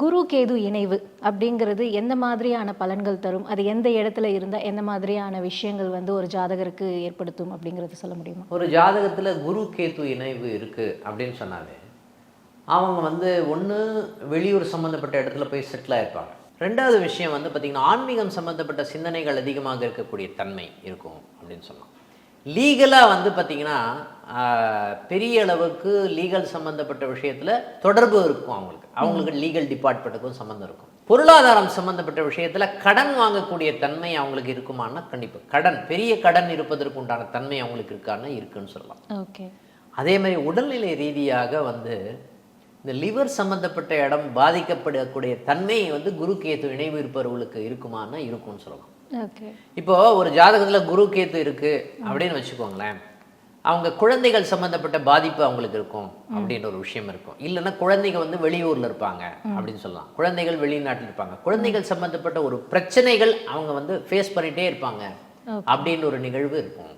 குரு கேது இணைவு அப்படிங்கிறது எந்த மாதிரியான பலன்கள் தரும்? அது எந்த இடத்துல இருந்தா எந்த மாதிரியான விஷயங்கள் வந்து ஒரு ஜாதகருக்கு ஏற்படுத்தும் அப்படிங்கிறத சொல்ல முடியுமா? ஒரு ஜாதகத்தில் குரு கேது இணைவு இருக்குது அப்படின்னு சொன்னாலே அவங்க வந்து ஒன்று வெளியூர் சம்மந்தப்பட்ட இடத்துல போய் செட்டில் ஆகிருப்பாங்க. ரெண்டாவது விஷயம் வந்து பார்த்திங்கன்னா ஆன்மீகம் சம்மந்தப்பட்ட சிந்தனைகள் அதிகமாக இருக்கக்கூடிய தன்மை இருக்கும் அப்படின்னு சொல்லலாம். லீகலாக வந்து பார்த்திங்கன்னா பெரிய அளவுக்கு லீகல் சம்மந்தப்பட்ட விஷயத்தில் தொடர்பு இருக்கும். அவங்களுக்கு லீகல் டிபார்ட்மெண்ட்டுக்கும் சம்மந்தம் இருக்கும். பொருளாதாரம் சம்மந்தப்பட்ட விஷயத்தில் கடன் வாங்கக்கூடிய தன்மை அவங்களுக்கு இருக்குமானா கண்டிப்பாக கடன், பெரிய கடன் இருப்பதற்கு உண்டான தன்மை அவங்களுக்கு இருக்கான்னா இருக்குன்னு சொல்லலாம். ஓகே. அதே மாதிரி உடல்நிலை ரீதியாக வந்து இந்த லிவர் சம்மந்தப்பட்ட இடம் பாதிக்கப்படக்கூடிய தன்மை வந்து குரு கேது இணைவு இருப்பவர்களுக்கு இருக்குமானா இருக்கும்னு சொல்லலாம். ஓகே. இப்போ ஒரு ஜாதகத்தில் குரு கேது இருக்கு அப்படின்னு வச்சுக்கோங்களேன், அவங்க குழந்தைகள் சம்மந்தப்பட்ட பாதிப்பு அவங்களுக்கு இருக்கும் அப்படின்ற ஒரு விஷயம் இருக்கும். இல்லைன்னா குழந்தைங்க வந்து வெளியூர்ல இருப்பாங்க அப்படின்னு சொல்லலாம், குழந்தைகள் வெளிநாட்டில் இருப்பாங்க, குழந்தைகள் சம்மந்தப்பட்ட ஒரு பிரச்சனைகள் அவங்க வந்து ஃபேஸ் பண்ணிட்டே இருப்பாங்க அப்படின்னு ஒரு நிகழ்வு இருக்கும்.